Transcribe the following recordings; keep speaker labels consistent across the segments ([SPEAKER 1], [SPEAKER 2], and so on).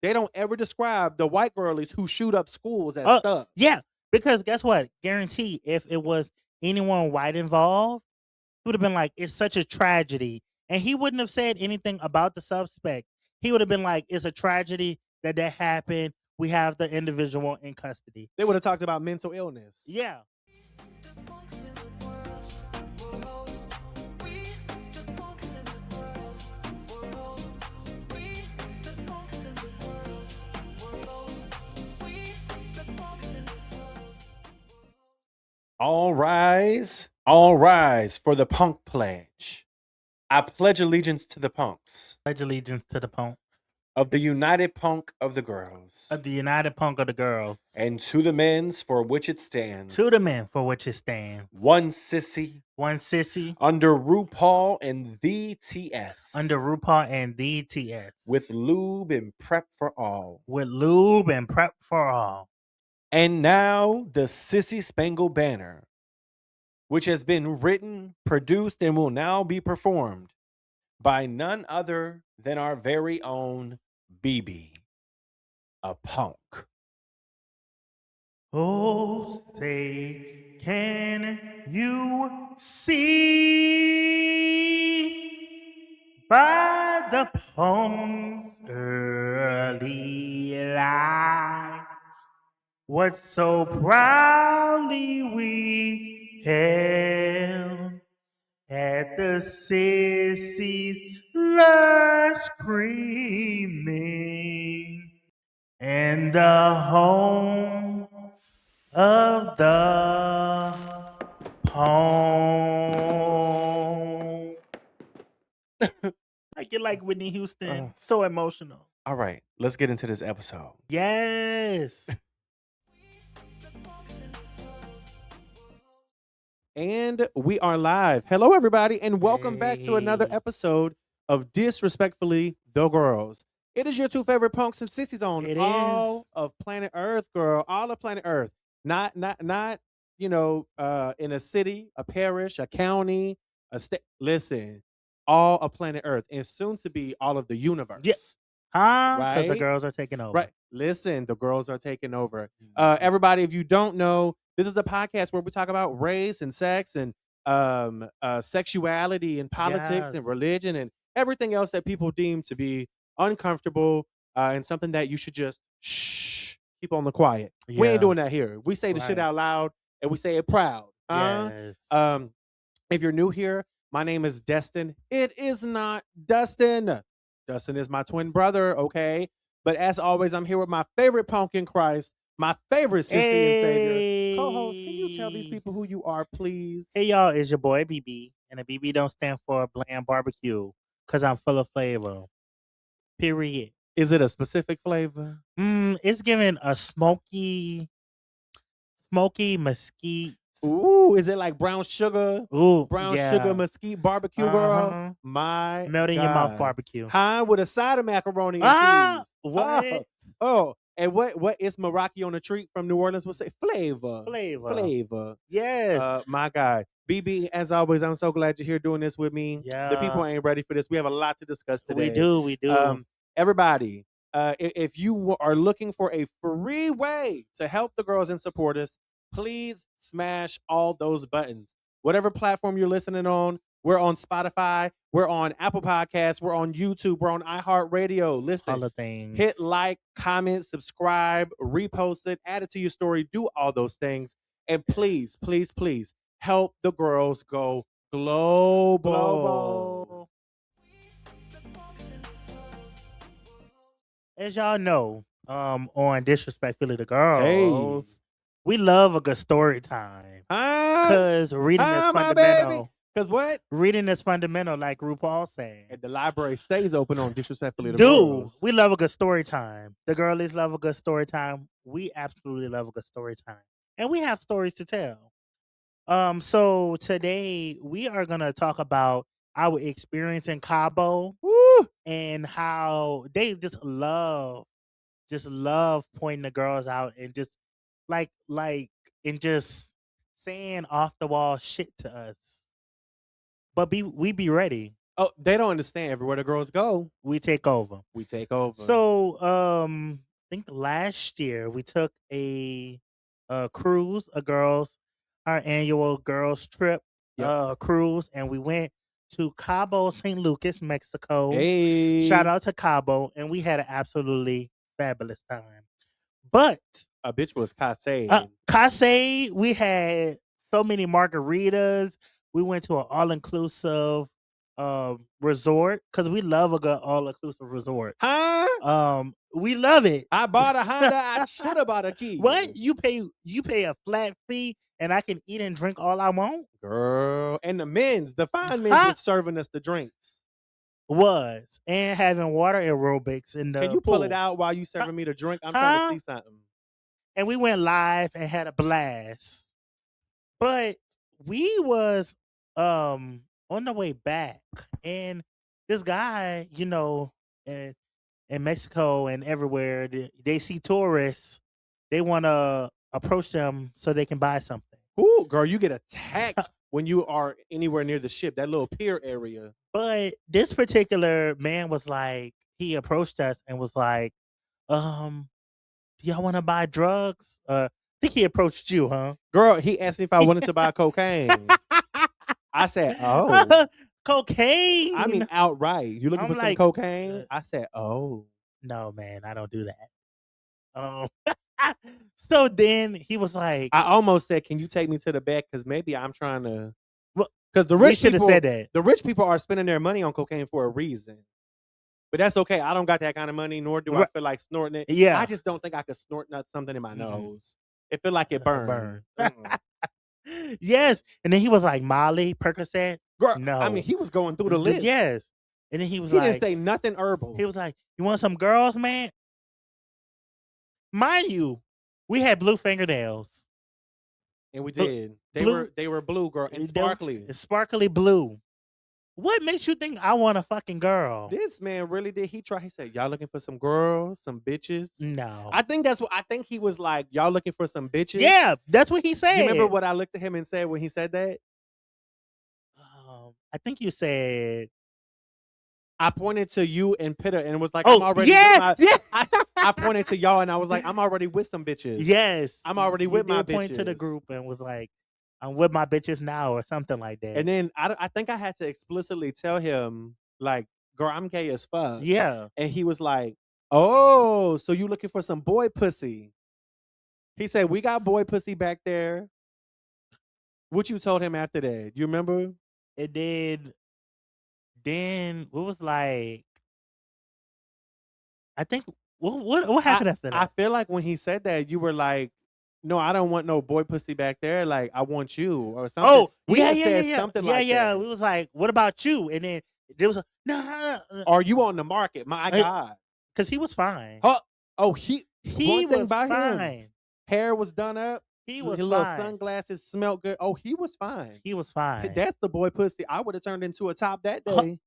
[SPEAKER 1] They don't ever describe the white girlies who shoot up schools as
[SPEAKER 2] Oh,
[SPEAKER 1] thugs.
[SPEAKER 2] yeah. Because guess what? Guarantee if it was anyone white involved, he would have been like, it's such a tragedy. And he wouldn't have said anything about the suspect. He would have been like, it's a tragedy that happened. We have the individual in custody.
[SPEAKER 1] They would have talked about mental illness.
[SPEAKER 2] Yeah.
[SPEAKER 1] All rise for the punk pledge. I pledge allegiance to the punks.
[SPEAKER 2] Pledge allegiance to the punks.
[SPEAKER 1] Of the United Punk of the Girls.
[SPEAKER 2] Of the United Punk of the Girls.
[SPEAKER 1] And to the men's for which it stands.
[SPEAKER 2] To the men for which it stands.
[SPEAKER 1] One sissy.
[SPEAKER 2] One sissy.
[SPEAKER 1] Under RuPaul and the TS.
[SPEAKER 2] Under RuPaul and the TS.
[SPEAKER 1] With lube and prep for all.
[SPEAKER 2] With lube and prep for all.
[SPEAKER 1] And now the Sissy Spangled Banner, which has been written, produced, and will now be performed by none other than our very own BB, a punk.
[SPEAKER 2] Oh, say, can you see by the punk's early light what so proudly we hailed at the sissies last screaming and the home of the punk. I get like Whitney Houston. So emotional.
[SPEAKER 1] All right, let's get into this episode.
[SPEAKER 2] Yes.
[SPEAKER 1] And we are live. Hello, everybody, and welcome back to another episode of Disrespectfully the Gworlz. It is your two favorite punks and sissies on all of planet Earth, girl. All of planet Earth. Not you know, in a city, a parish, a county, a state. Listen, all of planet Earth, and soon to be all of the universe.
[SPEAKER 2] Yes. Huh?
[SPEAKER 1] Right?
[SPEAKER 2] Because the girls are taking over.
[SPEAKER 1] Right. Listen, the girls are taking over. Everybody, if you don't know, this is the podcast where we talk about race and sex and sexuality and politics and religion and everything else that people deem to be uncomfortable and something that you should just keep on the quiet. Yeah. We ain't doing that here. We say the shit out loud and we say it proud.
[SPEAKER 2] Yes.
[SPEAKER 1] If you're new here, my name is Destin. It is not Dustin. Dustin is my twin brother, okay? But as always, I'm here with my favorite punk in Christ, my favorite sissy and savior. Co-host, can you tell these people who you are, please?
[SPEAKER 2] Hey, y'all, it's your boy, BB. And the BB don't stand for bland barbecue because I'm full of flavor. Period.
[SPEAKER 1] Is it a specific flavor?
[SPEAKER 2] It's giving a smoky mesquite.
[SPEAKER 1] Ooh, is it like brown sugar?
[SPEAKER 2] Ooh,
[SPEAKER 1] brown sugar mesquite barbecue, girl. My
[SPEAKER 2] melt in your mouth barbecue.
[SPEAKER 1] Hi, with a side of macaroni and cheese.
[SPEAKER 2] What?
[SPEAKER 1] Oh, and what is Meraki on a treat from New Orleans would say? Flavor.
[SPEAKER 2] Yes.
[SPEAKER 1] My God. BB, as always, I'm so glad you're here doing this with me.
[SPEAKER 2] Yeah.
[SPEAKER 1] The people ain't ready for this. We have a lot to discuss today.
[SPEAKER 2] We do.
[SPEAKER 1] Everybody, if you are looking for a free way to help the girls and support us, please smash all those buttons. Whatever platform you're listening on, we're on Spotify, we're on Apple Podcasts, we're on YouTube, we're on iHeartRadio. Listen,
[SPEAKER 2] all the things.
[SPEAKER 1] Hit like, comment, subscribe, repost it, add it to your story, do all those things. And please, please, please help the girls go global.
[SPEAKER 2] As y'all know, on Disrespectfully the Girls, we love a good story time. Because reading is fundamental.
[SPEAKER 1] Because what?
[SPEAKER 2] Reading is fundamental, like RuPaul said.
[SPEAKER 1] And the library stays open on Disrespectfully the Girls.
[SPEAKER 2] We love a good story time. The girlies love a good story time. We absolutely love a good story time. And we have stories to tell. So today we are going to talk about our experience in Cabo.
[SPEAKER 1] Woo!
[SPEAKER 2] And how they just love pointing the girls out and just and just saying off the wall shit to us. But we be ready.
[SPEAKER 1] Oh, they don't understand. Everywhere the girls go,
[SPEAKER 2] We take over.
[SPEAKER 1] we take over.
[SPEAKER 2] So, I think last year we took a cruise, our annual girls trip
[SPEAKER 1] Yep.
[SPEAKER 2] cruise, and we went to Cabo San Lucas, Mexico.
[SPEAKER 1] Hey,
[SPEAKER 2] Shout out to Cabo, and we had an absolutely fabulous time. But
[SPEAKER 1] a bitch was Casey.
[SPEAKER 2] Casey, we had so many margaritas. We went to an all-inclusive resort because we love a good all-inclusive resort.
[SPEAKER 1] Huh?
[SPEAKER 2] We love it.
[SPEAKER 1] I bought a Honda. I should have bought a key.
[SPEAKER 2] What? You pay a flat fee and I can eat and drink all I want?
[SPEAKER 1] Girl. And the fine men
[SPEAKER 2] Huh?
[SPEAKER 1] was serving us the drinks.
[SPEAKER 2] And having water aerobics in the
[SPEAKER 1] Can you pull it
[SPEAKER 2] pool.
[SPEAKER 1] out while you serving me the drink? I'm trying to see something.
[SPEAKER 2] And we went live and had a blast. But we was on the way back, and this guy, in Mexico and everywhere, they see tourists, they want to approach them so they can buy something.
[SPEAKER 1] Ooh, girl, you get attacked when you are anywhere near the ship, that little pier area.
[SPEAKER 2] But this particular man was like, he approached us and was like, do y'all want to buy drugs? I think he approached you, huh?
[SPEAKER 1] Girl, he asked me if I wanted to buy cocaine. I said, oh.
[SPEAKER 2] Cocaine?
[SPEAKER 1] I mean, outright. You looking for some cocaine? I said, oh.
[SPEAKER 2] No, man, I don't do that. So then he was like,
[SPEAKER 1] I almost said, can you take me to the back? Because maybe I'm trying to.
[SPEAKER 2] Well,
[SPEAKER 1] because the
[SPEAKER 2] we
[SPEAKER 1] rich
[SPEAKER 2] should have
[SPEAKER 1] people
[SPEAKER 2] said that.
[SPEAKER 1] The rich people are spending their money on cocaine for a reason. But that's okay. I don't got that kind of money, nor do I feel like snorting it.
[SPEAKER 2] Yeah.
[SPEAKER 1] I just don't think I could snort something in my nose. It feel like it burned.
[SPEAKER 2] Yes. And then he was like, Molly, Percocet?
[SPEAKER 1] Girl,
[SPEAKER 2] no.
[SPEAKER 1] I mean, he was going through the list.
[SPEAKER 2] Yes. And then he
[SPEAKER 1] He didn't say nothing herbal.
[SPEAKER 2] He was like, you want some girls, man? Mind you, we had blue fingernails.
[SPEAKER 1] And we did. They were blue, girl, and sparkly.
[SPEAKER 2] Sparkly blue. What makes you think I want a fucking girl?
[SPEAKER 1] This man really did. He said, y'all looking for some girls, some bitches?
[SPEAKER 2] No.
[SPEAKER 1] I think he was like, y'all looking for some bitches?
[SPEAKER 2] Yeah, that's what he said.
[SPEAKER 1] You remember what I looked at him and said when he said that?
[SPEAKER 2] I think you said,
[SPEAKER 1] I pointed to you and Pitta and was like,
[SPEAKER 2] oh,
[SPEAKER 1] I'm already
[SPEAKER 2] yeah.
[SPEAKER 1] I pointed to y'all and I was like, I'm already with some bitches.
[SPEAKER 2] Yes.
[SPEAKER 1] I'm already with my bitches.
[SPEAKER 2] Point to the group and was like, I'm with my bitches now or something like that.
[SPEAKER 1] And then I think I had to explicitly tell him, like, girl, I'm gay as fuck.
[SPEAKER 2] Yeah.
[SPEAKER 1] And he was like, oh, so you looking for some boy pussy? He said, we got boy pussy back there. What you told him after that? You remember?
[SPEAKER 2] It did. Then what was like, I think, what happened after that?
[SPEAKER 1] I feel like when he said that, you were like, no, I don't want no boy pussy back there. Like, I want you or something.
[SPEAKER 2] Oh,
[SPEAKER 1] we said something like that.
[SPEAKER 2] Yeah, we was like, what about you? And then there was no.
[SPEAKER 1] Are you on the market? My God.
[SPEAKER 2] Because he was fine.
[SPEAKER 1] He
[SPEAKER 2] was fine.
[SPEAKER 1] Him, hair was done up.
[SPEAKER 2] He was
[SPEAKER 1] his
[SPEAKER 2] fine.
[SPEAKER 1] Little sunglasses smelled good. Oh, he was fine.
[SPEAKER 2] He was fine.
[SPEAKER 1] That's the boy pussy. I would have turned into a top that day.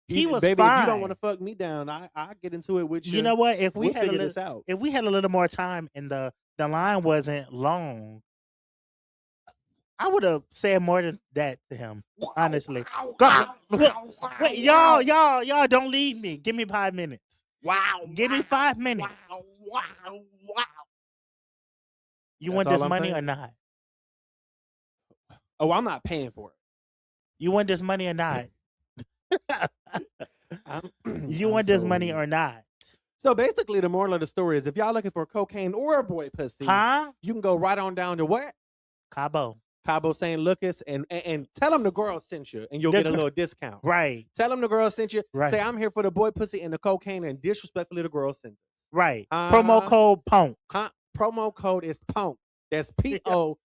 [SPEAKER 2] He was
[SPEAKER 1] baby,
[SPEAKER 2] fine.
[SPEAKER 1] If you don't want to fuck me down, I get into it with you.
[SPEAKER 2] You know what? If we
[SPEAKER 1] figure this out.
[SPEAKER 2] If we had a little more time and the line wasn't long, I would have said more than that to him. Honestly. Wait, y'all don't leave me. Give me 5 minutes.
[SPEAKER 1] Wow.
[SPEAKER 2] Give me 5 minutes.
[SPEAKER 1] Wow.
[SPEAKER 2] You want this money or not?
[SPEAKER 1] Oh, I'm not paying for it.
[SPEAKER 2] You want this money or not? You want this money or not?
[SPEAKER 1] So basically, the moral of the story is, if y'all looking for cocaine or a boy pussy, you can go right on down to what?
[SPEAKER 2] Cabo
[SPEAKER 1] St. Lucas, and tell them the girl sent you, and you'll get a little discount.
[SPEAKER 2] Right.
[SPEAKER 1] Tell them the girl sent you.
[SPEAKER 2] Right.
[SPEAKER 1] Say, I'm here for the boy pussy and the cocaine, and disrespectfully, the girl sent us.
[SPEAKER 2] Right. Promo code PUNK.
[SPEAKER 1] Promo code is PUNK. That's PONK.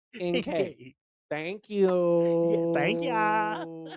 [SPEAKER 1] Thank you.
[SPEAKER 2] Yeah, thank y'all.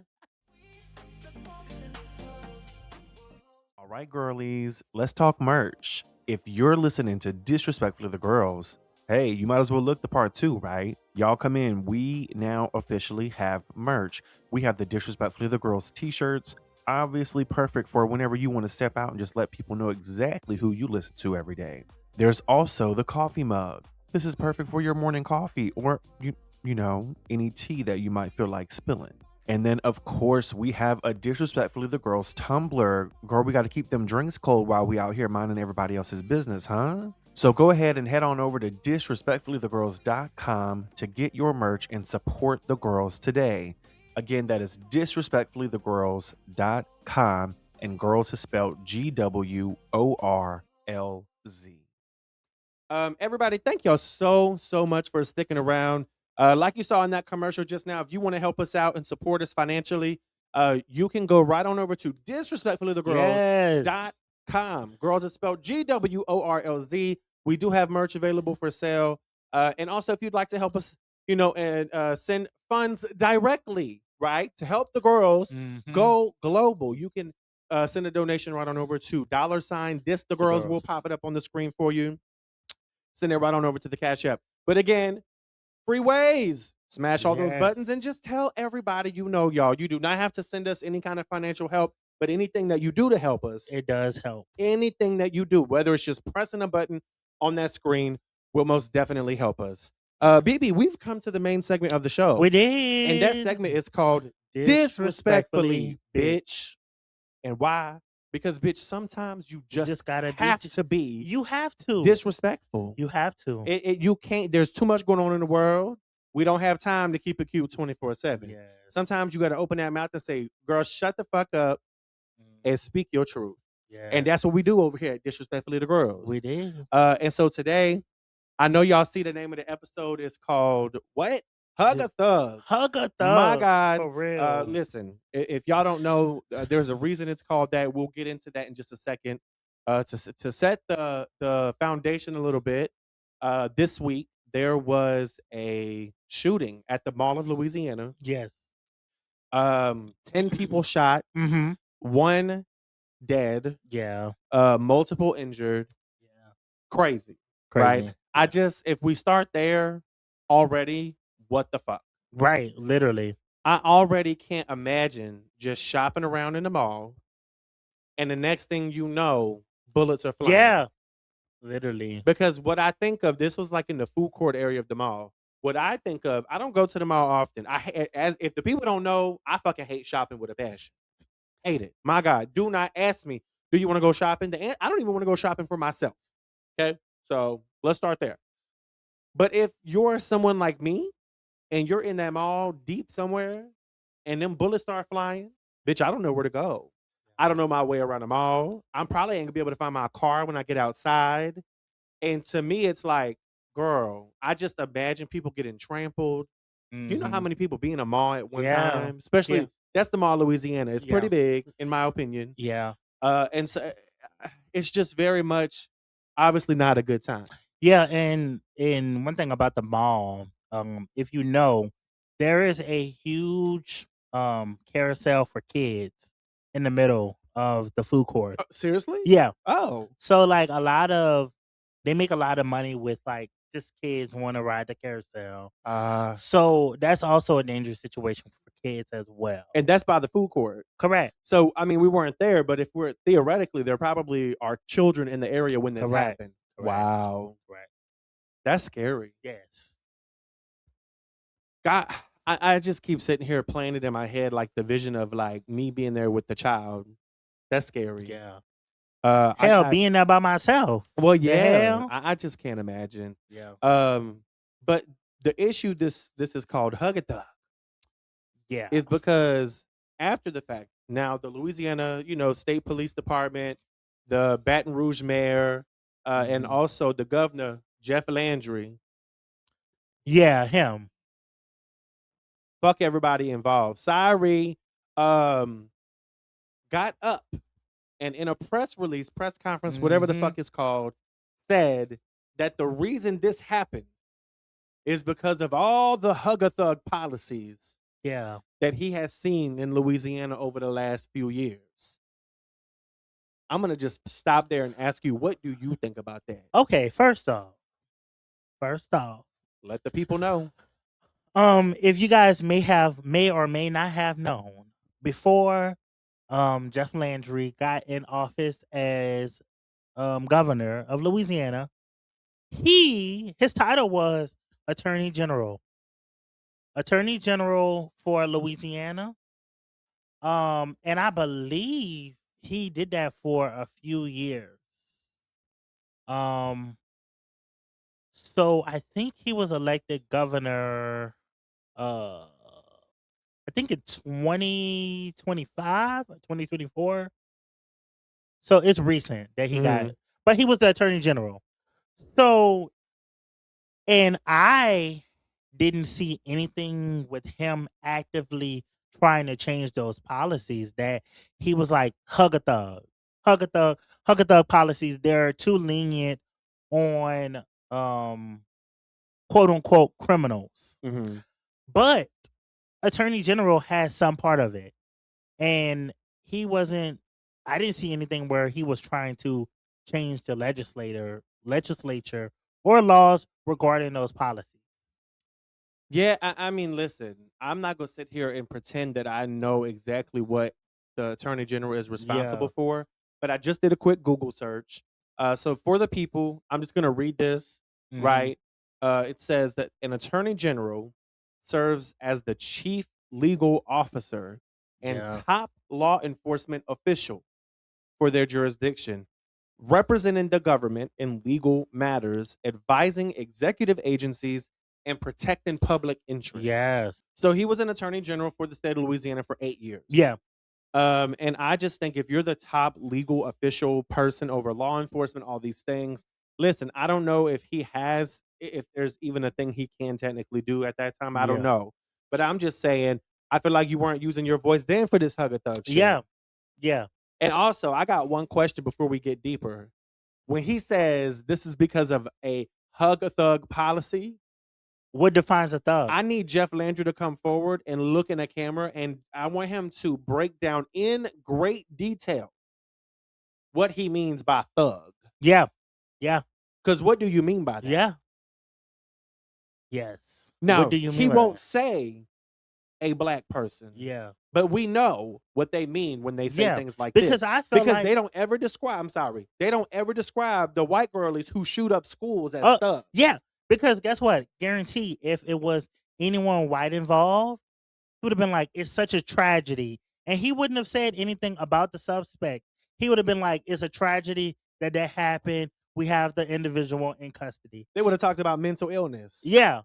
[SPEAKER 1] All right, girlies, let's talk merch. If you're listening to Disrespectfully the Girls, hey, you might as well look the part too, right? Y'all come in. We now officially have merch. We have the Disrespectfully the Girls t-shirts, obviously perfect for whenever you want to step out and just let people know exactly who you listen to every day. There's also the coffee mug. This is perfect for your morning coffee or, you know, any tea that you might feel like spilling. And then, of course, we have a Disrespectfully the Girls Tumblr. Girl, we got to keep them drinks cold while we out here minding everybody else's business, huh? So go ahead and head on over to disrespectfullythegirls.com to get your merch and support the girls today. Again, that is disrespectfullythegirls.com, and girls is spelled GWORLZ. Everybody, thank y'all so much for sticking around. Like you saw in that commercial just now, if you want to help us out and support us financially, you can go right on over to disrespectfullythegirls.com. Girls is spelled GWORLZ. We do have merch available for sale. And also, if you'd like to help us, and send funds directly, right, to help the girls go global, you can send a donation right on over to $this the girls. We'll pop it up on the screen for you. Send it right on over to the Cash App. But again, free ways. Smash all those buttons and just tell everybody y'all. You do not have to send us any kind of financial help, but anything that you do to help us,
[SPEAKER 2] it does help.
[SPEAKER 1] Anything that you do, whether it's just pressing a button on that screen, will most definitely help us. BB, we've come to the main segment of the show.
[SPEAKER 2] We did.
[SPEAKER 1] And that segment is called Disrespectfully, Bitch. And why? Because, bitch, sometimes you just gotta have to be.
[SPEAKER 2] You have to
[SPEAKER 1] disrespectful.
[SPEAKER 2] You have to.
[SPEAKER 1] You can't. There's too much going on in the world. We don't have time to keep it cute 24/7.
[SPEAKER 2] Yes.
[SPEAKER 1] Sometimes you got to open that mouth and say, "Girl, shut the fuck up and speak your truth."
[SPEAKER 2] Yes.
[SPEAKER 1] And that's what we do over here at Disrespectfully the Girls.
[SPEAKER 2] We did.
[SPEAKER 1] And so today, I know y'all see the name of the episode is called what? Hug a Thug.
[SPEAKER 2] Hug a Thug.
[SPEAKER 1] My God.
[SPEAKER 2] For real.
[SPEAKER 1] Listen, if y'all don't know, there's a reason it's called that. We'll get into that in just a second. To set the foundation a little bit, this week, there was a shooting at the Mall of Louisiana.
[SPEAKER 2] Yes.
[SPEAKER 1] 10 people shot. 1 dead.
[SPEAKER 2] Yeah.
[SPEAKER 1] Multiple injured.
[SPEAKER 2] Yeah.
[SPEAKER 1] Crazy. Right? If we start there already, what the fuck?
[SPEAKER 2] Right, literally.
[SPEAKER 1] I already can't imagine just shopping around in the mall and the next thing you know, bullets are flying.
[SPEAKER 2] Yeah. Literally.
[SPEAKER 1] Because what I think of, this was like in the food court area of the mall. What I think of, I don't go to the mall often. If the people don't know, I fucking hate shopping with a passion. Hate it. My God, do not ask me, do you want to go shopping? I don't even want to go shopping for myself. Okay? So let's start there. But if you're someone like me and you're in that mall deep somewhere and them bullets start flying, bitch, I don't know where to go. I don't know my way around the mall. I'm probably ain't gonna be able to find my car when I get outside. And to me, it's like, girl, I just imagine people getting trampled. You know how many people be in a mall at one time? Especially, that's the Mall of Louisiana. It's pretty big, in my opinion.
[SPEAKER 2] Yeah.
[SPEAKER 1] And so it's just very much, obviously not a good time.
[SPEAKER 2] Yeah, and one thing about the mall, if you know, there is a huge carousel for kids in the middle of the food court.
[SPEAKER 1] Seriously?
[SPEAKER 2] Yeah.
[SPEAKER 1] Oh.
[SPEAKER 2] So like they make a lot of money with like just kids want to ride the carousel. So that's also a dangerous situation for kids as well.
[SPEAKER 1] And that's by the food court.
[SPEAKER 2] Correct.
[SPEAKER 1] So I mean, we weren't there, but if we're theoretically, there probably are children in the area when this happened. Wow.
[SPEAKER 2] Right.
[SPEAKER 1] That's scary.
[SPEAKER 2] Yes.
[SPEAKER 1] God, I just keep sitting here playing it in my head, like the vision of like me being there with the child. That's scary.
[SPEAKER 2] Yeah.
[SPEAKER 1] Hell,
[SPEAKER 2] being there by myself.
[SPEAKER 1] Well, yeah. I just can't imagine.
[SPEAKER 2] Yeah.
[SPEAKER 1] But the issue this is called Hug a Thug.
[SPEAKER 2] Yeah.
[SPEAKER 1] Is because after the fact, now the Louisiana, State Police Department, the Baton Rouge mayor, and also the governor, Jeff Landry.
[SPEAKER 2] Yeah, him.
[SPEAKER 1] Fuck everybody involved. Sorry. Got up and in a press conference, whatever the fuck it's called, said that the reason this happened is because of all the hug-a-thug policies that he has seen in Louisiana over the last few years. I'm going to just stop there and ask you, what do you think about that?
[SPEAKER 2] Okay, first off,
[SPEAKER 1] let the people know.
[SPEAKER 2] If you guys may or may not have known, before Jeff Landry got in office as governor of Louisiana, his title was Attorney General for Louisiana. And I believe he did that for a few years. Um, so I think he was elected governor. Uh, I think in 2025 or 2024. So it's recent that he got,
[SPEAKER 1] Mhm.
[SPEAKER 2] but he was the attorney general. So, and I didn't see anything with him actively trying to change those policies that he was like hug a thug, hug a thug, hug a thug policies. They're too lenient on um quote unquote criminals.
[SPEAKER 1] Mhm.
[SPEAKER 2] But attorney general has some part of it. And he wasn't I didn't see anything where he was trying to change the legislature or laws regarding those policies.
[SPEAKER 1] Yeah, I mean, listen, I'm not gonna sit here and pretend that I know exactly what the attorney general is responsible
[SPEAKER 2] Yeah.
[SPEAKER 1] for, but I just did a quick Google search. So for the people, I'm just gonna read this,
[SPEAKER 2] Mhm.
[SPEAKER 1] right? It says that an attorney general serves as the chief legal officer and
[SPEAKER 2] Yeah.
[SPEAKER 1] top law enforcement official for their jurisdiction, representing the government in legal matters, advising executive agencies, and protecting public interests.
[SPEAKER 2] Yes.
[SPEAKER 1] So he was an attorney general for the state of Louisiana for 8 years.
[SPEAKER 2] Yeah.
[SPEAKER 1] And I just think if you're the top legal official person over law enforcement, all these things, listen, I don't know if he has, if there's even a thing he can technically do at that time. I don't
[SPEAKER 2] Yeah.
[SPEAKER 1] know. But I'm just saying, I feel like you weren't using your voice then for this hug a thug shit.
[SPEAKER 2] Yeah. Yeah.
[SPEAKER 1] And also, I got one question before we get deeper. When he says this is because of a hug a thug policy,
[SPEAKER 2] What defines a thug?
[SPEAKER 1] I need Jeff Landry to come forward and look in a camera, and I want him to break down in great detail what he means by thug.
[SPEAKER 2] Yeah. Yeah.
[SPEAKER 1] Because what do you mean by that?
[SPEAKER 2] Yeah. Yes.
[SPEAKER 1] Now,
[SPEAKER 2] What do you
[SPEAKER 1] he
[SPEAKER 2] mean by
[SPEAKER 1] won't
[SPEAKER 2] that?
[SPEAKER 1] say a black person.
[SPEAKER 2] Yeah.
[SPEAKER 1] But we know what they mean when they say
[SPEAKER 2] Yeah.
[SPEAKER 1] things like
[SPEAKER 2] Because
[SPEAKER 1] this.
[SPEAKER 2] I felt
[SPEAKER 1] Because
[SPEAKER 2] like
[SPEAKER 1] they don't ever describe, I'm sorry, they don't ever describe the white girlies who shoot up schools as thugs.
[SPEAKER 2] yeah. Because guess what? Guarantee if it was anyone white involved, he would have been like, it's such a tragedy. And he wouldn't have said anything about the suspect. He would have been like, it's a tragedy that happened. We have the individual in custody.
[SPEAKER 1] They would have talked about mental illness.
[SPEAKER 2] Yeah.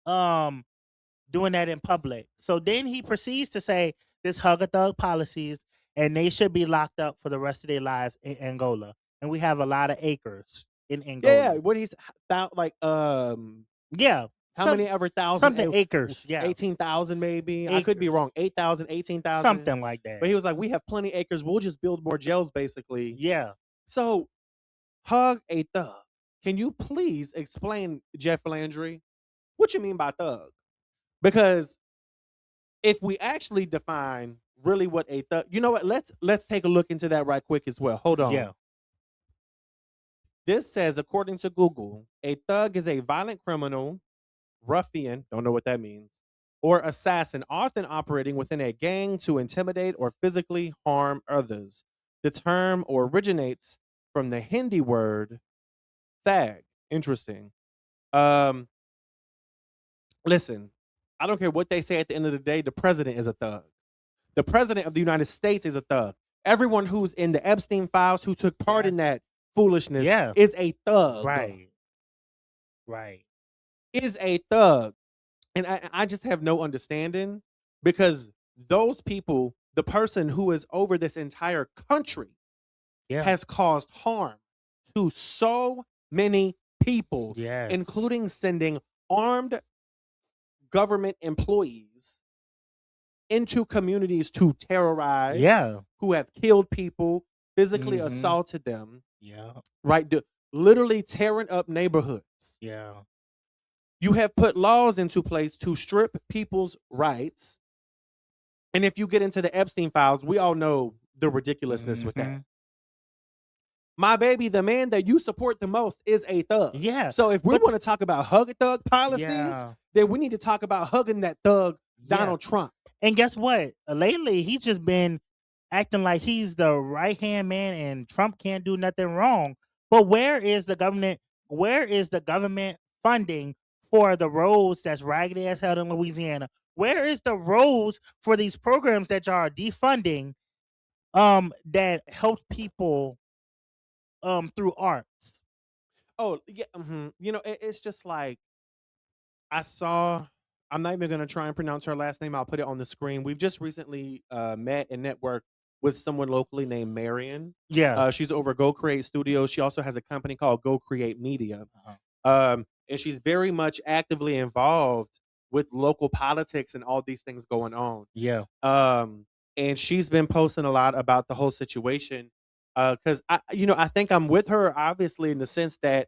[SPEAKER 2] Doing that in public. So then he proceeds to say this hug a thug policies and they should be locked up for the rest of their lives in Angola. And we have a lot of acres in Angola.
[SPEAKER 1] Yeah, what he's like
[SPEAKER 2] Yeah.
[SPEAKER 1] how many ever thousand
[SPEAKER 2] Something acres. Yeah.
[SPEAKER 1] 18,000 maybe. I could be
[SPEAKER 2] Acres.
[SPEAKER 1] wrong. 8,000, 18,000.
[SPEAKER 2] Something like that.
[SPEAKER 1] But he was like, we have plenty acres. We'll just build more jails basically.
[SPEAKER 2] Yeah.
[SPEAKER 1] So hug a thug. Can you please explain, Jeff Landry, what you mean by thug? Because if we actually define really what a thug, you know what? Let's take a look into that right quick as well. Hold on.
[SPEAKER 2] Yeah.
[SPEAKER 1] This says, according to Google, a thug is a violent criminal, ruffian, don't know what that means, or assassin, often operating within a gang to intimidate or physically harm others. The term originates from the Hindi word thag. Interesting. Listen, I don't care what they say at the end of the day, the president is a thug. The president of the United States is a thug. Everyone who's in the Epstein files who took part in that foolishness is a thug.
[SPEAKER 2] Right. Right.
[SPEAKER 1] Is a thug. And I just have no understanding because those people, the person who is over this entire country has caused harm to so many people, including sending armed government employees into communities to terrorize, who have killed people, physically assaulted them, right? Literally tearing up neighborhoods.
[SPEAKER 2] Yeah.
[SPEAKER 1] You have put laws into place to strip people's rights. And if you get into the Epstein files, we all know the ridiculousness with that. My baby, the man that you support the most is a thug.
[SPEAKER 2] Yeah.
[SPEAKER 1] So if we want to talk about hug a thug policies, then we need to talk about hugging that thug, Donald Trump.
[SPEAKER 2] And guess what? Lately, he's just been acting like he's the right hand man and Trump can't do nothing wrong. But where is the government? Where is the government funding for the roads that's raggedy as hell in Louisiana? Where is the rules for these programs that y'all are defunding that help people through arts?
[SPEAKER 1] Oh yeah, it's just like I saw. I'm not even gonna try and pronounce her last name. I'll put it on the screen. We've just recently met and networked with someone locally named Marion.
[SPEAKER 2] Yeah.
[SPEAKER 1] She's over Go Create Studios. She also has a company called Go Create Media.
[SPEAKER 2] Uh-huh.
[SPEAKER 1] And she's very much actively involved with local politics and all these things going on.
[SPEAKER 2] Yeah.
[SPEAKER 1] And she's been posting a lot about the whole situation. Because I think I'm with her, obviously, in the sense that,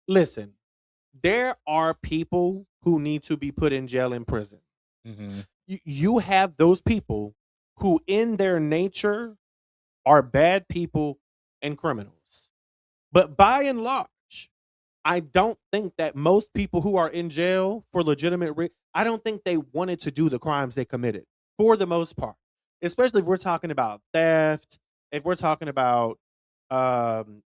[SPEAKER 1] listen, there are people who need to be put in jail and prison.
[SPEAKER 2] Mm-hmm.
[SPEAKER 1] You have those people who, in their nature, are bad people and criminals. But by and large, I don't think that most people who are in jail for legitimate I don't think they wanted to do the crimes they committed for the most part. Especially if we're talking about theft, if we're talking about um,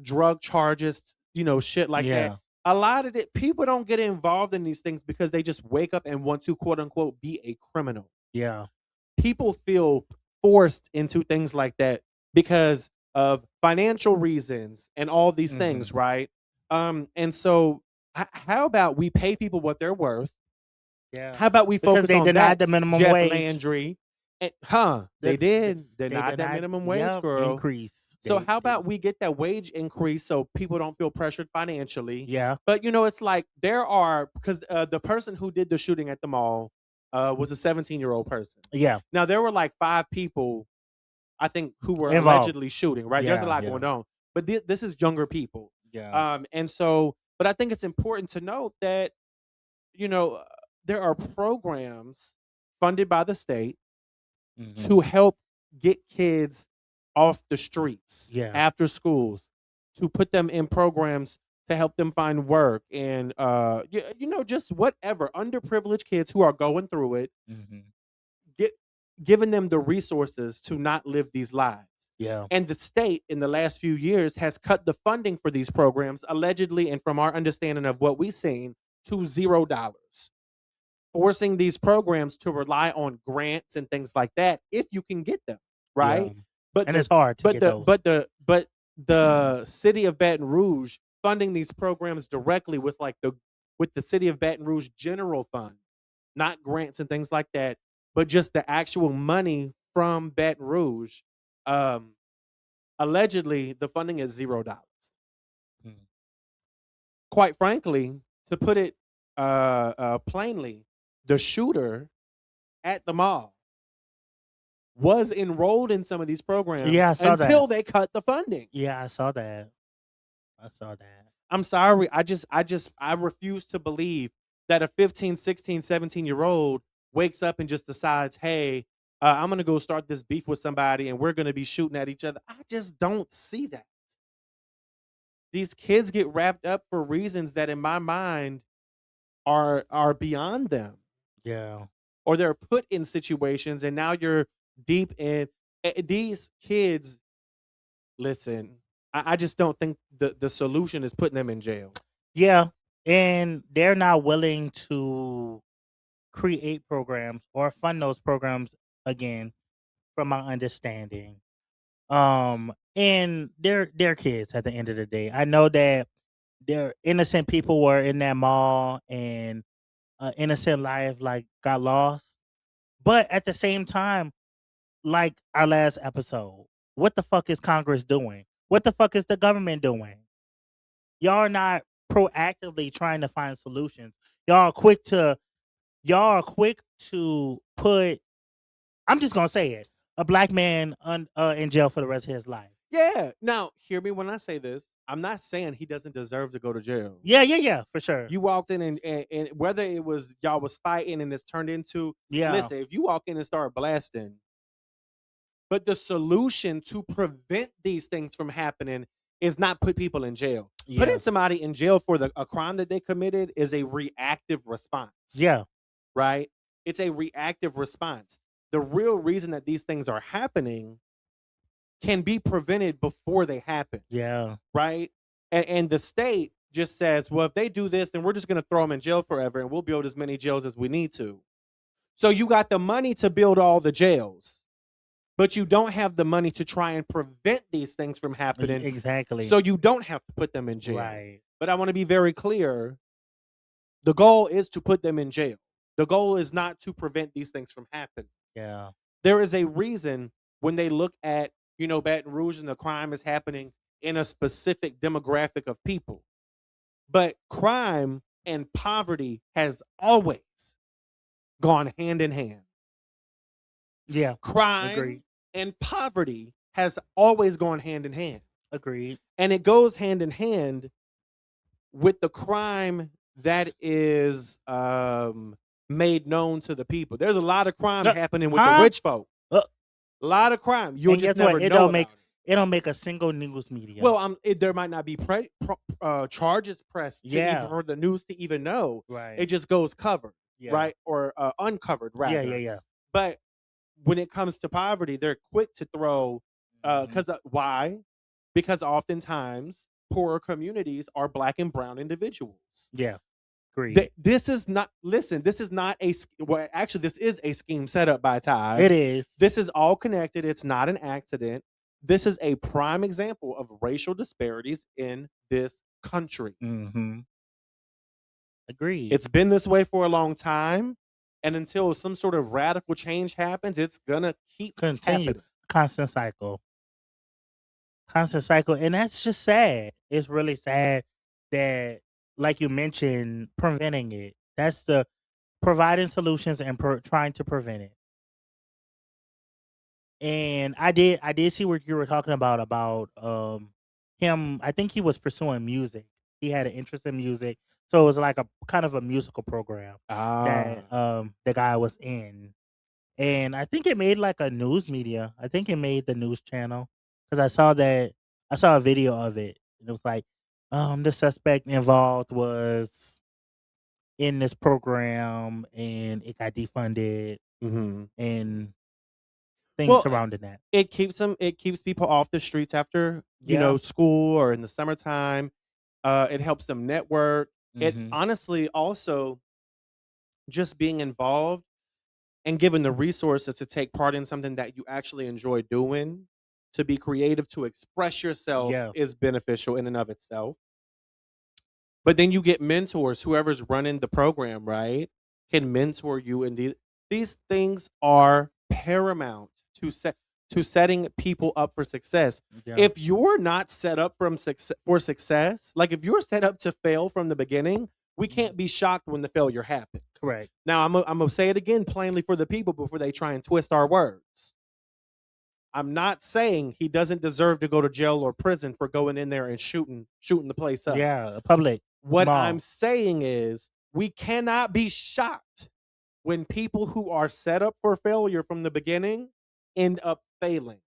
[SPEAKER 1] drug charges, shit like that.
[SPEAKER 2] Yeah.
[SPEAKER 1] A lot of it, people don't get involved in these things because they just wake up and want to, quote unquote, be a criminal.
[SPEAKER 2] Yeah.
[SPEAKER 1] People feel forced into things like that because of financial reasons and all these things, right? And so how about we pay people what they're worth?
[SPEAKER 2] Yeah.
[SPEAKER 1] How about we
[SPEAKER 2] Because
[SPEAKER 1] focus
[SPEAKER 2] they
[SPEAKER 1] on
[SPEAKER 2] denied
[SPEAKER 1] that?
[SPEAKER 2] the minimum
[SPEAKER 1] Jeff
[SPEAKER 2] wage.
[SPEAKER 1] Landry, they
[SPEAKER 2] They
[SPEAKER 1] did denied that minimum wage, girl.
[SPEAKER 2] increase.
[SPEAKER 1] So
[SPEAKER 2] They
[SPEAKER 1] how
[SPEAKER 2] did.
[SPEAKER 1] about we get that wage increase so people don't feel pressured financially?
[SPEAKER 2] Yeah.
[SPEAKER 1] But it's like there are, because the person who did the shooting at the mall was a 17-year-old person.
[SPEAKER 2] Yeah.
[SPEAKER 1] Now there were like 5 people, I think, who were
[SPEAKER 2] Involved.
[SPEAKER 1] allegedly shooting. Right? There's a lot going on, but this is younger people.
[SPEAKER 2] Yeah.
[SPEAKER 1] And so, but I think it's important to note that there are programs funded by the state to help get kids off the streets after schools, to put them in programs to help them find work and just whatever, underprivileged kids who are going through it, get giving them the resources to not live these lives.
[SPEAKER 2] Yeah.
[SPEAKER 1] And the state in the last few years has cut the funding for these programs, allegedly, and from our understanding of what we've seen, to $0, forcing these programs to rely on grants and things like that if you can get them, right?
[SPEAKER 2] Yeah.
[SPEAKER 1] But
[SPEAKER 2] And it's hard to get those.
[SPEAKER 1] But the city of Baton Rouge funding these programs directly with the city of Baton Rouge general fund, not grants and things like that, but just the actual money from Baton Rouge. Allegedly, the funding is $0. Quite frankly, to put it plainly, the shooter at the mall was enrolled in some of these programs until they cut the funding.
[SPEAKER 2] Yeah, I saw that.
[SPEAKER 1] I'm sorry. I refuse to believe that a 15, 16, 17-year-old wakes up and just decides, hey, I'm going to go start this beef with somebody and we're going to be shooting at each other. I just don't see that. These kids get wrapped up for reasons that in my mind are beyond them.
[SPEAKER 2] Yeah.
[SPEAKER 1] Or they're put in situations and now you're deep in these kids. Listen, I just don't think the solution is putting them in jail.
[SPEAKER 2] Yeah. And they're not willing to create programs or fund those programs again, from my understanding. And they're kids at the end of the day. I know that they're innocent people were in that mall and innocent life got lost. But at the same time, like our last episode, what the fuck is Congress doing? What the fuck is the government doing? Y'all are not proactively trying to find solutions. Y'all are quick to put, I'm just gonna say it, a black man in jail for the rest of his life.
[SPEAKER 1] Yeah. Now, hear me when I say this. I'm not saying he doesn't deserve to go to jail.
[SPEAKER 2] Yeah, for sure.
[SPEAKER 1] You walked in and whether it was y'all was fighting and it's turned into, listen, if you walk in and start blasting, but the solution to prevent these things from happening is not put people in jail.
[SPEAKER 2] Yeah.
[SPEAKER 1] Putting somebody in jail for a crime that they committed is a reactive response.
[SPEAKER 2] Yeah.
[SPEAKER 1] Right? It's a reactive response. The real reason that these things are happening can be prevented before they happen.
[SPEAKER 2] Yeah.
[SPEAKER 1] Right? And the state, just says, well, if they do this, then we're just going to throw them in jail forever and we'll build as many jails as we need to. So you got the money to build all the jails, but you don't have the money to try and prevent these things from happening.
[SPEAKER 2] Exactly.
[SPEAKER 1] So you don't have to put them in jail.
[SPEAKER 2] Right.
[SPEAKER 1] But I want to be very clear. The goal is to put them in jail. The goal is not to prevent these things from happening.
[SPEAKER 2] Yeah.
[SPEAKER 1] There is a reason when they look at, Baton Rouge and the crime is happening in a specific demographic of people. But crime and poverty has always gone hand in hand.
[SPEAKER 2] Yeah.
[SPEAKER 1] Crime
[SPEAKER 2] Agreed.
[SPEAKER 1] and poverty has always gone hand in hand.
[SPEAKER 2] Agreed.
[SPEAKER 1] And it goes hand in hand with the crime that is made known to the people. There's a lot of crime happening with the rich folk. A lot of crime. You'll just never know about it.
[SPEAKER 2] It don't make a single news media.
[SPEAKER 1] Well, there might not be charges pressed for the news to even know.
[SPEAKER 2] Right.
[SPEAKER 1] It just goes covered, right? Or uncovered, rather.
[SPEAKER 2] Yeah.
[SPEAKER 1] But when it comes to poverty, they're quick to throw. Why? Because oftentimes poorer communities are Black and brown individuals.
[SPEAKER 2] Yeah. Agreed.
[SPEAKER 1] This is not. Listen, this is not a. Well, actually, this is a scheme set up by Tide.
[SPEAKER 2] It is.
[SPEAKER 1] This is all connected. It's not an accident. This is a prime example of racial disparities in this country.
[SPEAKER 2] Mm-hmm. Agreed.
[SPEAKER 1] It's been this way for a long time, and until some sort of radical change happens, it's gonna keep happening.
[SPEAKER 2] Constant cycle, and that's just sad. It's really sad that, like you mentioned, preventing it. That's the providing solutions and trying to prevent it. And I did see what you were talking about him. I think he was pursuing music. He had an interest in music, so it was like a kind of a musical program that the guy was in. And I think it made like a news media. I think it made the news channel because I saw a video of it. And it was like the suspect involved was in this program and it got defunded and things surrounding that.
[SPEAKER 1] It keeps people off the streets after school or in the summertime. It helps them network. It honestly also just being involved and given the resources to take part in something that you actually enjoy doing, to be creative, to express yourself is beneficial in and of itself. But then you get mentors, whoever's running the program, right, can mentor you. And these things are paramount to setting people up for success. Yeah. If you're not set up for success, like if you're set up to fail from the beginning, we can't be shocked when the failure happens.
[SPEAKER 2] Correct.
[SPEAKER 1] Now, I'm going to say it again plainly for the people before they try and twist our words. I'm not saying he doesn't deserve to go to jail or prison for going in there and shooting the place up.
[SPEAKER 2] Yeah, public.
[SPEAKER 1] What I'm saying is we cannot be shocked when people who are set up for failure from the beginning end up failing.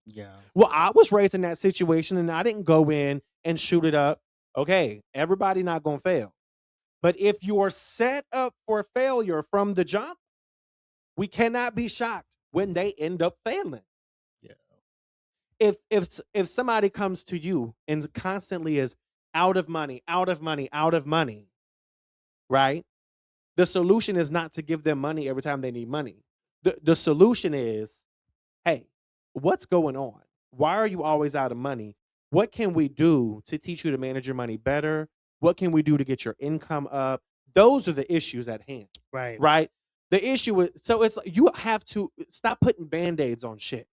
[SPEAKER 2] Yeah.
[SPEAKER 1] Well, I was raised in that situation and I didn't go in and shoot it up. Okay, everybody not going to fail. But if you are set up for failure from the jump, we cannot be shocked when they end up failing.
[SPEAKER 2] Yeah.
[SPEAKER 1] If somebody comes to you and constantly is out of money, right? The solution is not to give them money every time they need money. The solution is, hey, what's going on? Why are you always out of money? What can we do to teach you to manage your money better? What can we do to get your income up? Those are the issues at hand.
[SPEAKER 2] Right.
[SPEAKER 1] Right? The issue is, so it's you have to stop putting Band-Aids on shit.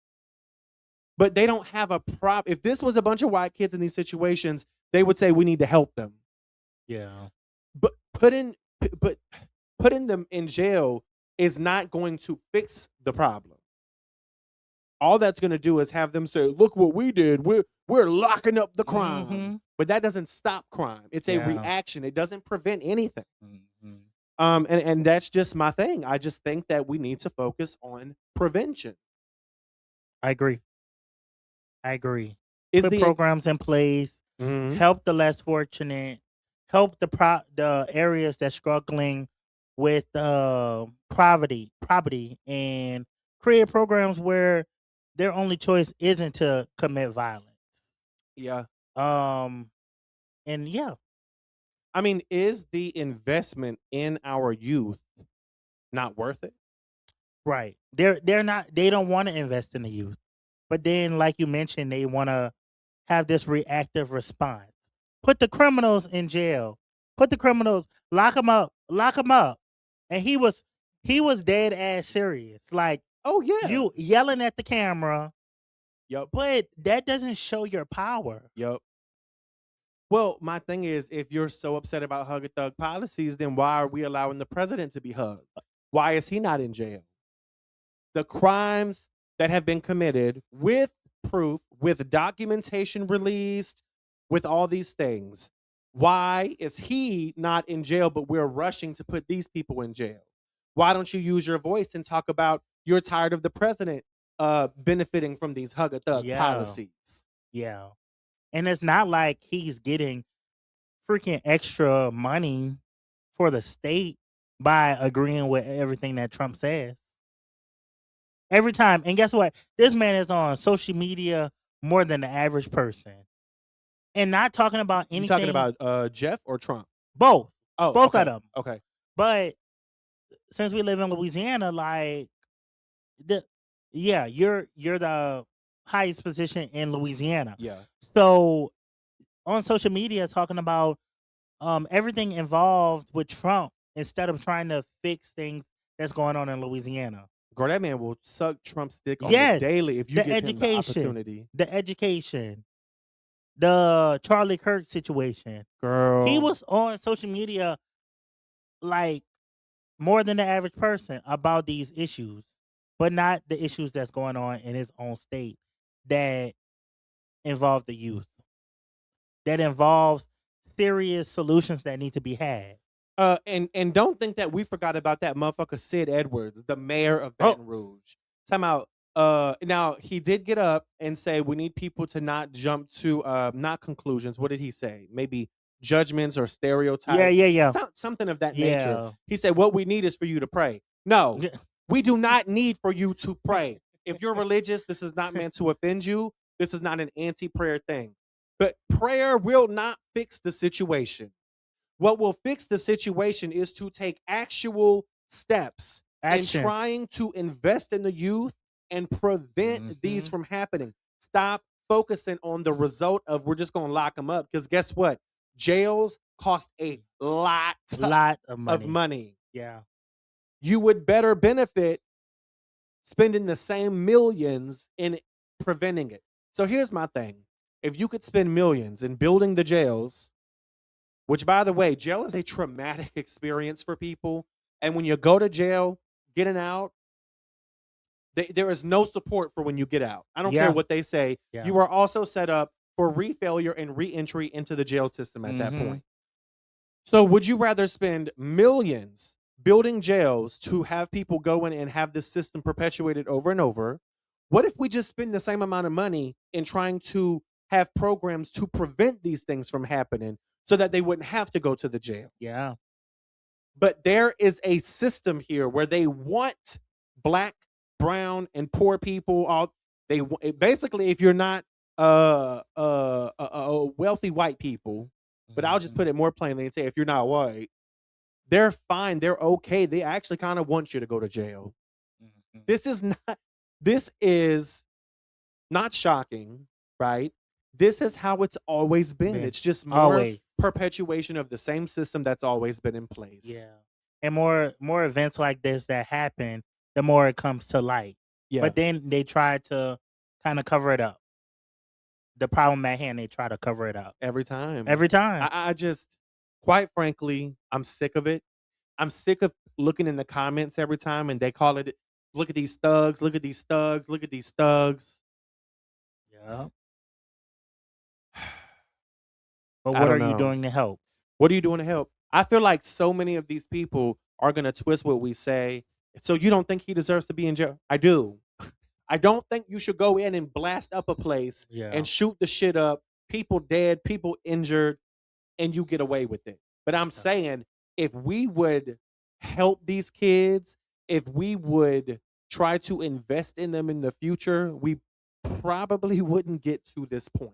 [SPEAKER 1] But they don't have a problem. If this was a bunch of white kids in these situations, they would say we need to help them.
[SPEAKER 2] Yeah.
[SPEAKER 1] But putting them in jail is not going to fix the problem. All that's going to do is have them say, look what we did. We're locking up the crime. Mm-hmm. But that doesn't stop crime. It's a reaction. It doesn't prevent anything. Mm-hmm. And that's just my thing. I just think that we need to focus on prevention.
[SPEAKER 2] I agree. Put programs in place, help the less fortunate, help the areas that's struggling with poverty, and create programs where their only choice isn't to commit violence.
[SPEAKER 1] Yeah.
[SPEAKER 2] And yeah,
[SPEAKER 1] I mean, is the investment in our youth not worth it?
[SPEAKER 2] right. They're not. They don't want to invest in the youth, but then, like you mentioned, they want to have this reactive response. Put the criminals in jail. Put the criminals. Lock them up. Lock them up. And he was dead ass serious. Like
[SPEAKER 1] Oh yeah.
[SPEAKER 2] you yelling at the camera,
[SPEAKER 1] Yep.
[SPEAKER 2] but that doesn't show your power.
[SPEAKER 1] Yep. Well, my thing is, if you're so upset about hug a thug policies, then why are we allowing the president to be hugged? Why is he not in jail? The crimes that have been committed with proof, with documentation released, with all these things. Why is he not in jail, but we're rushing to put these people in jail? Why don't you use your voice and talk about you're tired of the president benefiting from these hug a thug
[SPEAKER 2] Yeah.
[SPEAKER 1] policies?
[SPEAKER 2] Yeah. And it's not like he's getting freaking extra money for the state by agreeing with everything that Trump says. Every time. And guess what? This man is on social media more than the average person. And not talking about
[SPEAKER 1] You
[SPEAKER 2] anything.
[SPEAKER 1] talking about Jeff or Trump?
[SPEAKER 2] Both.
[SPEAKER 1] Oh,
[SPEAKER 2] Both
[SPEAKER 1] okay.
[SPEAKER 2] of them.
[SPEAKER 1] Okay.
[SPEAKER 2] But since we live in Louisiana, like you're the highest position in Louisiana.
[SPEAKER 1] Yeah.
[SPEAKER 2] So on social media talking about everything involved with Trump instead of trying to fix things that's going on in Louisiana.
[SPEAKER 1] Girl, that man will suck Trump's dick on
[SPEAKER 2] Yes,
[SPEAKER 1] the daily if you
[SPEAKER 2] the
[SPEAKER 1] give him the
[SPEAKER 2] education,
[SPEAKER 1] opportunity.
[SPEAKER 2] the education, the Charlie Kirk situation.
[SPEAKER 1] Girl.
[SPEAKER 2] He was on social media like more than the average person about these issues, but not the issues that's going on in his own state that involve the youth, that involves serious solutions that need to be had.
[SPEAKER 1] And don't think that we forgot about that motherfucker Sid Edwards, the mayor of Baton Rouge. Somehow, now he did get up and say we need people to not jump to not conclusions. What did he say? Maybe judgments or stereotypes.
[SPEAKER 2] Yeah.
[SPEAKER 1] Something of that nature.
[SPEAKER 2] Yeah.
[SPEAKER 1] He said what we need is for you to pray. No, we do not need for you to pray. If you're religious, this is not meant to offend you. This is not an anti-prayer thing. But prayer will not fix the situation. What will fix the situation is to take actual steps in trying to invest in the youth and prevent these from happening. Stop focusing on the result of we're just going to lock them up, because guess what? Jails cost a lot of money.
[SPEAKER 2] Yeah.
[SPEAKER 1] You would better benefit spending the same millions in preventing it. So here's my thing. If you could spend millions in building the jails, which, by the way, jail is a traumatic experience for people. And when you go to jail, getting out, there is no support for when you get out. I don't care what they say.
[SPEAKER 2] Yeah.
[SPEAKER 1] You are also set up for re-failure and re-entry into the jail system at that point. So would you rather spend millions building jails to have people go in and have this system perpetuated over and over? What if we just spend the same amount of money in trying to have programs to prevent these things from happening, so that they wouldn't have to go to the jail?
[SPEAKER 2] Yeah.
[SPEAKER 1] But there is a system here where they want black, brown, and poor people. Basically, if you're not wealthy white people, but I'll just put it more plainly and say, if you're not white, they're fine. They're okay. They actually kind of want you to go to jail. This is not shocking, right? This is how it's always been. It's just more perpetuation of the same system that's always been in place.
[SPEAKER 2] Yeah. And more events like this that happen, the more it comes to light.
[SPEAKER 1] Yeah.
[SPEAKER 2] But then they try to kind of cover it up. The problem at hand, they try to cover it up.
[SPEAKER 1] Every time.
[SPEAKER 2] I
[SPEAKER 1] just, quite frankly, I'm sick of it. I'm sick of looking in the comments every time and they call it, look at these thugs, look at these thugs, look at these thugs.
[SPEAKER 2] Yeah. But what are you doing to help?
[SPEAKER 1] What are you doing to help? I feel like so many of these people are going to twist what we say. So you don't think he deserves to be in jail? I do. I don't think you should go in and blast up a place and shoot the shit up, people dead, people injured, and you get away with it. But I'm saying, if we would help these kids, if we would try to invest in them in the future, we probably wouldn't get to this point.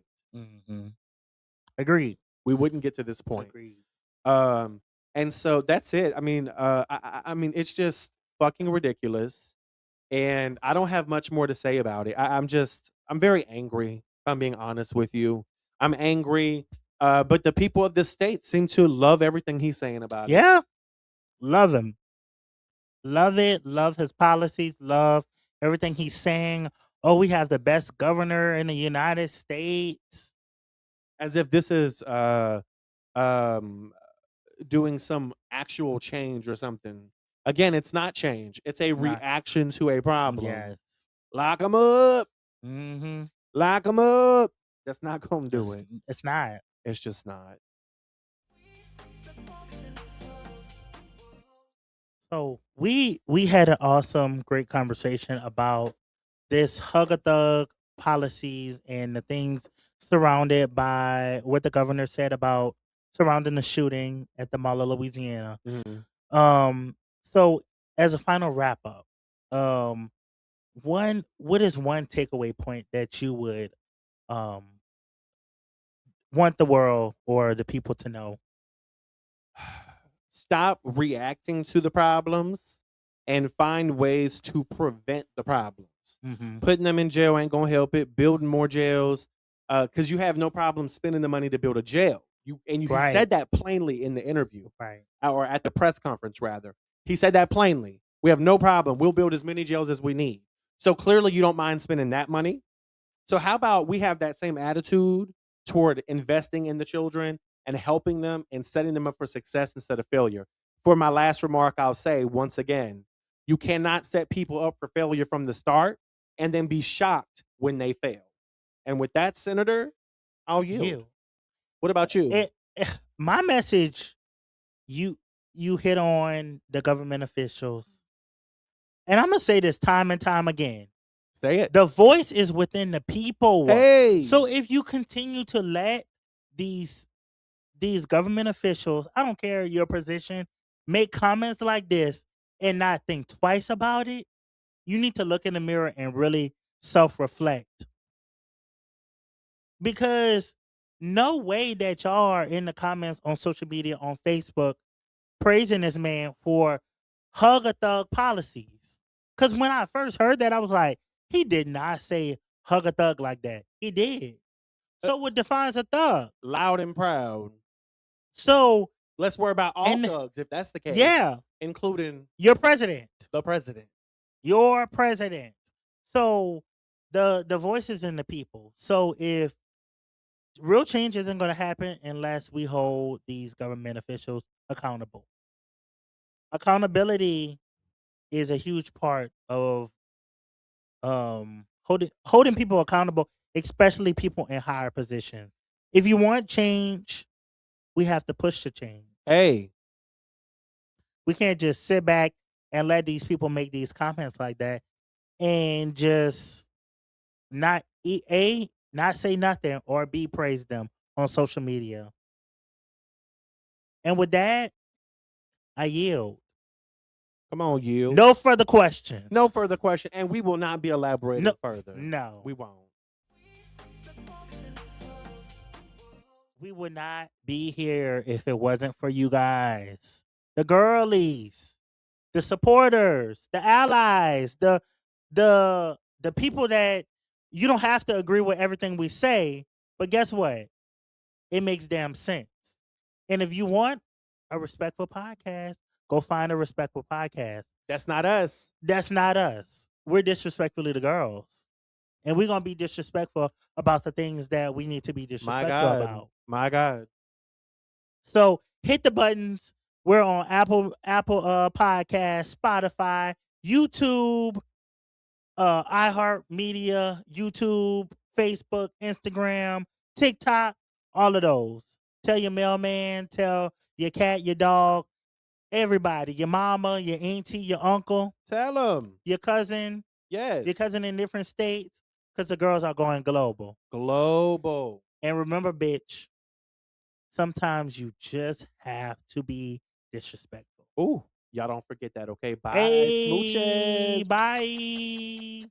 [SPEAKER 2] Agreed.
[SPEAKER 1] We wouldn't get to this point.
[SPEAKER 2] Agreed.
[SPEAKER 1] And so that's it. I mean, I mean, it's just fucking ridiculous, and I don't have much more to say about it. I'm very angry. If I'm being honest with you, I'm angry. But the people of this state seem to love everything he's saying about it.
[SPEAKER 2] Yeah. Love him. Love it. Love his policies. Love everything he's saying. Oh, we have the best governor in the United States.
[SPEAKER 1] As if this is um doing some actual change or something. Again, it's not change. It's a
[SPEAKER 2] Not.
[SPEAKER 1] reaction to a problem.
[SPEAKER 2] Yes.
[SPEAKER 1] Lock them up.
[SPEAKER 2] Mm-hmm.
[SPEAKER 1] Lock them up. That's not gonna do it.
[SPEAKER 2] It's not.
[SPEAKER 1] It's just not.
[SPEAKER 2] So we had an awesome, great conversation about this hug a thug policies and the things surrounded by what the governor said about surrounding the shooting at the Mall of Louisiana.
[SPEAKER 1] Mhm.
[SPEAKER 2] So as a final wrap up, what is one takeaway point that you would um want the world or the people to know?
[SPEAKER 1] Stop reacting to the problems and find ways to prevent the problems.
[SPEAKER 2] Mm-hmm.
[SPEAKER 1] Putting them in jail ain't gonna help it. Building more jails, because you have no problem spending the money to build a jail. He
[SPEAKER 2] Right.
[SPEAKER 1] said that plainly in the interview,
[SPEAKER 2] Right.
[SPEAKER 1] or at the press conference rather. He said that plainly. We have no problem. We'll build as many jails as we need. So clearly, you don't mind spending that money. So how about we have that same attitude toward investing in the children and helping them and setting them up for success instead of failure? For my last remark, I'll say once again, you cannot set people up for failure from the start and then be shocked when they fail. And with that, Senator, I'll yield.
[SPEAKER 2] You.
[SPEAKER 1] What about you?
[SPEAKER 2] My message, you hit on the government officials. And I'm gonna say this time and time again.
[SPEAKER 1] Say it.
[SPEAKER 2] The voice is within the people.
[SPEAKER 1] Hey.
[SPEAKER 2] So if you continue to let these government officials, I don't care your position, make comments like this and not think twice about it, you need to look in the mirror and really self-reflect. Because no way that y'all are in the comments on social media, on Facebook, praising this man for hug a thug policies. Because when I first heard that, I was like, he did not say hug a thug like that. He did. So what defines a thug?
[SPEAKER 1] Loud and proud.
[SPEAKER 2] So
[SPEAKER 1] let's worry about all thugs if that's the case.
[SPEAKER 2] Yeah.
[SPEAKER 1] Including
[SPEAKER 2] your president.
[SPEAKER 1] The president.
[SPEAKER 2] Your president. So the voice is in the people. So if real change isn't going to happen unless we hold these government officials accountable. Accountability is a huge part of holding people accountable, especially people in higher positions. If you want change, we have to push the change.
[SPEAKER 1] Hey.
[SPEAKER 2] We can't just sit back and let these people make these comments like that and just not not say nothing or B, praise them on social media. And with that, I yield.
[SPEAKER 1] Come on, yield.
[SPEAKER 2] No further questions.
[SPEAKER 1] No further question. And we will not be elaborating further.
[SPEAKER 2] No.
[SPEAKER 1] We won't.
[SPEAKER 2] We would not be here if it wasn't for you guys. The girlies, the supporters, the allies, the people that you don't have to agree with everything we say, but guess what? It makes damn sense. And if you want a respectful podcast, go find a respectful podcast.
[SPEAKER 1] That's not us.
[SPEAKER 2] That's not us. We're Disrespectfully the Girls. And we're going to be disrespectful about the things that we need to be disrespectful about.
[SPEAKER 1] My God.
[SPEAKER 2] So hit the buttons. We're on Apple Podcast, Spotify, YouTube, iHeartMedia, YouTube, Facebook, Instagram, TikTok, all of those. Tell your mailman, tell your cat, your dog, everybody, your mama, your auntie, your uncle.
[SPEAKER 1] Tell them.
[SPEAKER 2] Your cousin.
[SPEAKER 1] Yes.
[SPEAKER 2] Your cousin in different states, because the girls are going global.
[SPEAKER 1] Global.
[SPEAKER 2] And remember, bitch, sometimes you just have to be disrespectful.
[SPEAKER 1] Ooh, y'all don't forget that, okay? Bye,
[SPEAKER 2] Hey,
[SPEAKER 1] smooches.
[SPEAKER 2] bye.